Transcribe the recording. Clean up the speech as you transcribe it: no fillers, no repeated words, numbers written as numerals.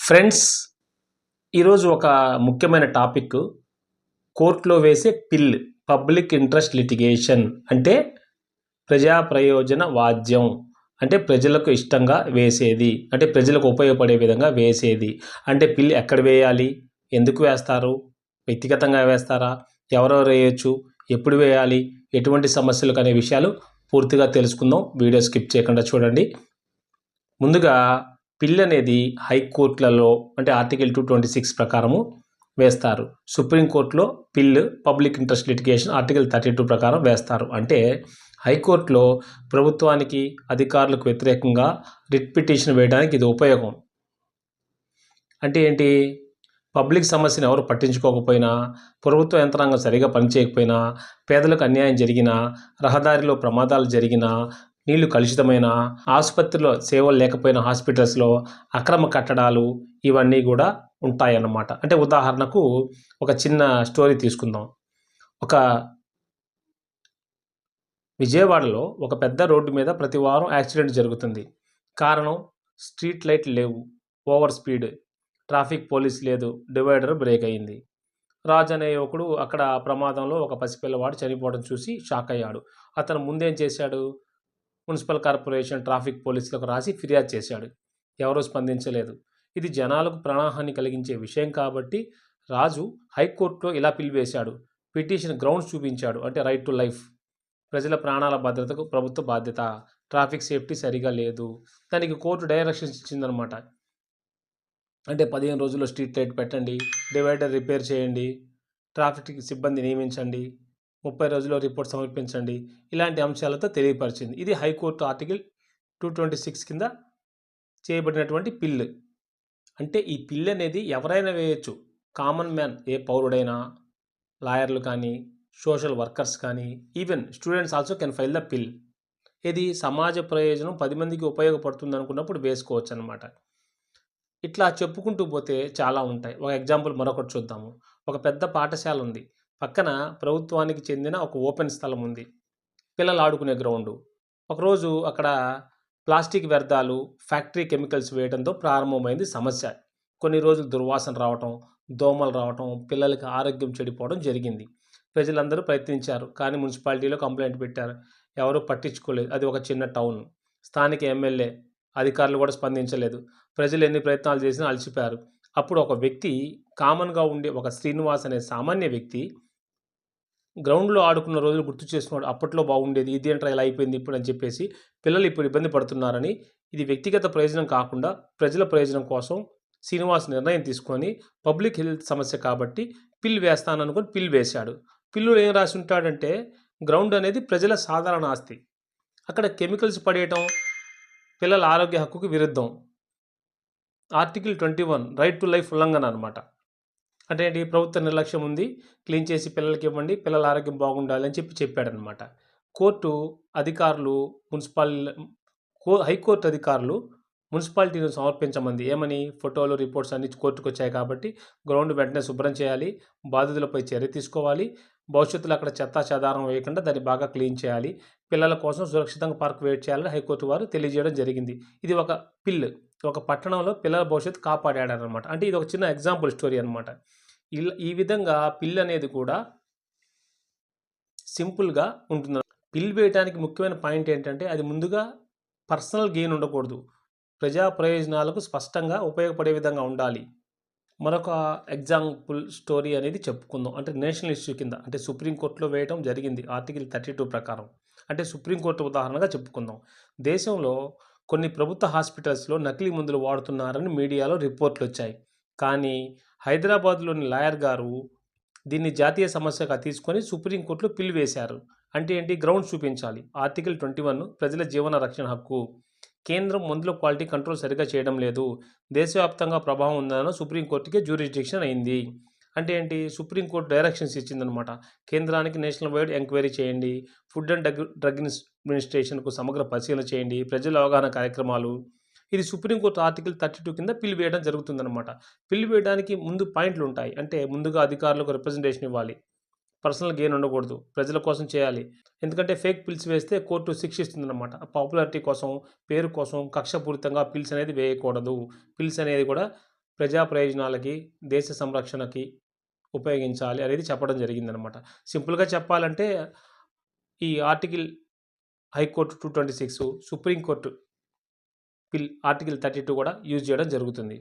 Friends, ఈరోజు ఒక ముఖ్యమైన టాపిక్ కోర్టులో వేసే పిల్ పబ్లిక్ ఇంట్రెస్ట్ లిటిగేషన్ అంటే ప్రజా ప్రయోజన వాద్యం. అంటే ప్రజలకు ఇష్టంగా వేసేది, అంటే ప్రజలకు ఉపయోగపడే విధంగా వేసేది. అంటే పిల్ ఎక్కడ వేయాలి, ఎందుకు వేస్తారు, వ్యక్తిగతంగా వేస్తారా, ఎవరెవరు వేయచ్చు, ఎప్పుడు వేయాలి, ఎటువంటి సమస్యలకు అనే విషయాలు పూర్తిగా తెలుసుకుందాం. వీడియో స్కిప్ చేయకుండా చూడండి. ముందుగా పిల్ అనేది హైకోర్టులలో అంటే ఆర్టికల్ 226 ప్రకారము వేస్తారు. సుప్రీంకోర్టులో పిల్ పబ్లిక్ ఇంట్రెస్ట్ లిటిగేషన్ ఆర్టికల్ 32 ప్రకారం వేస్తారు. అంటే హైకోర్టులో ప్రభుత్వానికి అధికారులకు వ్యతిరేకంగా రిట్ పిటిషన్ వేయడానికి ఇది ఉపయోగం. అంటే ఏంటి, పబ్లిక్ సమస్యను ఎవరు పట్టించుకోకపోయినా, ప్రభుత్వ యంత్రాంగం సరిగా పనిచేయకపోయినా, పేదలకు అన్యాయం జరిగినా, రహదారిలో ప్రమాదాలు జరిగినా, నీళ్లు కలుషితమైన, ఆసుపత్రిలో సేవలు లేకపోయినా, హాస్పిటల్స్లో అక్రమ కట్టడాలు ఇవన్నీ కూడా ఉంటాయన్నమాట. అంటే ఉదాహరణకు ఒక చిన్న స్టోరీ తీసుకుందాం. ఒక విజయవాడలో ఒక పెద్ద రోడ్డు మీద ప్రతి వారం యాక్సిడెంట్ జరుగుతుంది. కారణం స్ట్రీట్ లైట్ లేవు, ఓవర్ స్పీడ్, ట్రాఫిక్ పోలీస్ లేదు, డివైడర్ బ్రేక్ అయింది. రాజు అనే యువకుడు అక్కడ ప్రమాదంలో ఒక పసిపిల్లవాడు చనిపోవడం చూసి షాక్ అయ్యాడు. అతను ముందేం చేశాడు, మున్సిపల్ కార్పొరేషన్ ట్రాఫిక్ పోలీసులకు రాసి ఫిర్యాదు చేశాడు. ఎవరూ స్పందించలేదు. ఇది జనాలకు ప్రాణహాని కలిగించే విషయం కాబట్టి రాజు హైకోర్టులో ఇలా పిలివేశాడు. పిటిషన్ గ్రౌండ్స్ చూపించాడు. అంటే రైట్ టు లైఫ్, ప్రజల ప్రాణాల భద్రతకు ప్రభుత్వ బాధ్యత, ట్రాఫిక్ సేఫ్టీ సరిగా లేదు. దానికి కోర్టు డైరెక్షన్స్ ఇచ్చిందనమాట. అంటే 15 రోజుల్లో స్ట్రీట్ లైట్ పెట్టండి, డివైడర్ రిపేర్ చేయండి, ట్రాఫిక్ సిబ్బంది నియమించండి, 30 రోజుల్లో రిపోర్ట్ సమర్పించండి, ఇలాంటి అంశాలతో తెలియపరిచింది. ఇది హైకోర్టు ఆర్టికల్ 226 కింద చేయబడినటువంటి పిల్. అంటే ఈ పిల్ అనేది ఎవరైనా వేయచ్చు. కామన్ మ్యాన్, ఏ పౌరుడైనా, లాయర్లు కానీ, సోషల్ వర్కర్స్ కానీ, even students also can file the పిల్. ఇది సమాజ ప్రయోజనం 10 మందికి ఉపయోగపడుతుంది అనుకున్నప్పుడు వేసుకోవచ్చు అనమాట. ఇట్లా చెప్పుకుంటూ పోతే చాలా ఉంటాయి. ఒక ఎగ్జాంపుల్ మరొకటి చూద్దాము. ఒక పెద్ద పాఠశాల ఉంది. పక్కన ప్రభుత్వానికి చెందిన ఒక ఓపెన్ స్థలం ఉంది, పిల్లలు ఆడుకునే గ్రౌండు. ఒకరోజు అక్కడ ప్లాస్టిక్ వ్యర్థాలు, ఫ్యాక్టరీ కెమికల్స్ వేయడంతో ప్రారంభమైంది సమస్య. కొన్ని రోజులు దుర్వాసన రావటం, దోమలు రావటం, పిల్లలకి ఆరోగ్యం చెడిపోవడం జరిగింది. ప్రజలందరూ ప్రయత్నించారు, కానీ మున్సిపాలిటీలో కంప్లైంట్ పెట్టారు, ఎవరూ పట్టించుకోలేదు. అది ఒక చిన్న టౌన్. స్థానిక ఎమ్మెల్యే, అధికారులు కూడా స్పందించలేదు. ప్రజలు ఎన్ని ప్రయత్నాలు చేసినా అలసిపోయారు. అప్పుడు ఒక వ్యక్తి, కామన్గా ఉండే ఒక శ్రీనివాస్ అనే సామాన్య వ్యక్తి, గ్రౌండ్లో ఆడుకున్న రోజులు గుర్తు చేసుకున్నాడు. అప్పట్లో బాగుండేది, ఇదేంట్రా ఇలా అయిపోయింది ఇప్పుడు అని చెప్పేసి, పిల్లలు ఇప్పుడు ఇబ్బంది పడుతున్నారని, ఇది వ్యక్తిగత ప్రయోజనం కాకుండా ప్రజల ప్రయోజనం కోసం శ్రీనివాస్ నిర్ణయం తీసుకొని, పబ్లిక్ హెల్త్ సమస్య కాబట్టి పిల్ వేస్తాననుకొని పిల్ వేశాడు. పిల్లులో ఏం రాసి ఉంటాడంటే, గ్రౌండ్ అనేది ప్రజల సాధారణ ఆస్తి, అక్కడ కెమికల్స్ పడేయటం పిల్లల ఆరోగ్య హక్కుకు విరుద్ధం. ఆర్టికల్ 21 రైట్ టు లైఫ్ ఉల్లంఘన అనమాట. అంటే ఏంటి, ప్రభుత్వ నిర్లక్ష్యం ఉంది, క్లీన్ చేసి పిల్లలకి ఇవ్వండి, పిల్లల ఆరోగ్యం బాగుండాలి అని చెప్పాడనమాట. కోర్టు అధికారులు హైకోర్టు అధికారులు మున్సిపాలిటీని సమర్పించమంది. ఏమని, ఫోటోలు, రిపోర్ట్స్ అన్ని కోర్టుకు వచ్చాయి కాబట్టి గ్రౌండ్ వెంటనే శుభ్రం చేయాలి, బాధితులపై చర్య తీసుకోవాలి, భవిష్యత్తులో అక్కడ చెత్తా చెదారం వేయకుండా దాన్ని బాగా క్లీన్ చేయాలి, పిల్లల కోసం సురక్షితంగా పార్క్ వెయిట్ చేయాలని హైకోర్టు వారు తెలియజేయడం జరిగింది. ఇది ఒక పిల్, ఒక పట్టణంలో పిల్లల భవిష్యత్తు కాపాడాడనమాట. అంటే ఇది ఒక చిన్న ఎగ్జాంపుల్ స్టోరీ అనమాట. ఈ విధంగా పిల్ అనేది కూడా సింపుల్గా ఉంటుంది. పిల్ వేయడానికి ముఖ్యమైన పాయింట్ ఏంటంటే, అది ముందుగా పర్సనల్ గెయిన్ ఉండకూడదు, ప్రజా ప్రయోజనాలకు స్పష్టంగా ఉపయోగపడే విధంగా ఉండాలి. మరొక ఎగ్జాంపుల్ స్టోరీ అనేది చెప్పుకుందాం. అంటే నేషనల్ ఇష్యూ కింద, అంటే సుప్రీంకోర్టులో వేయడం జరిగింది ఆర్టికల్ 32 ప్రకారం. అంటే సుప్రీంకోర్టు ఉదాహరణగా చెప్పుకుందాం. దేశంలో కొన్ని ప్రభుత్వ హాస్పిటల్స్లో నకిలీ మందులు వాడుతున్నారని మీడియాలో రిపోర్ట్లు వచ్చాయి. కానీ హైదరాబాద్లోని లాయర్ గారు దీన్ని జాతీయ సమస్యగా తీసుకొని సుప్రీంకోర్టులో పిల్ వేశారు. అంటే ఏంటి, గ్రౌండ్ చూపించాలి. ఆర్టికల్ 21 ప్రజల జీవన రక్షణ హక్కు, కేంద్రం మందుల క్వాలిటీ కంట్రోల్ సరిగా చేయడం లేదు, దేశవ్యాప్తంగా ప్రభావం ఉందన్న సుప్రీంకోర్టుకే జ్యూరిస్డిక్షన్ అయింది. అంటే ఏంటి, సుప్రీంకోర్టు డైరెక్షన్స్ ఇచ్చిందనమాట. కేంద్రానికి నేషనల్ వైడ్ ఎంక్వైరీ చేయండి, ఫుడ్ అండ్ డ్రగ్ అడ్మినిస్ట్రేషన్కు సమగ్ర పరిశీలన చేయండి, ప్రజల అవగాహన కార్యక్రమాలు. ఇది సుప్రీంకోర్టు ఆర్టికల్ 32 కింద పిల్ వేయడం జరుగుతుందన్నమాట. పిల్ వేయడానికి ముందు పాయింట్లు ఉంటాయి. అంటే ముందుగా అధికారులకు రిప్రజెంటేషన్ ఇవ్వాలి, పర్సనల్ గెయిన్ ఉండకూడదు, ప్రజల కోసం చేయాలి. ఎందుకంటే ఫేక్ పిల్స్ వేస్తే కోర్టు శిక్షిస్తుందన్నమాట. పాపులారిటీ కోసం, పేరు కోసం కక్షపూరితంగా పిల్స్ అనేది వేయకూడదు. పిల్స్ అనేది కూడా ప్రజా ప్రయోజనాలకి, దేశ సంరక్షణకి ఉపయోగించాలి అనేది చెప్పడం జరిగిందనమాట. సింపుల్‌గా చెప్పాలంటే ఈ article high court 226, supreme court article 32 కూడా యూజ్ చేయడం జరుగుతుంది.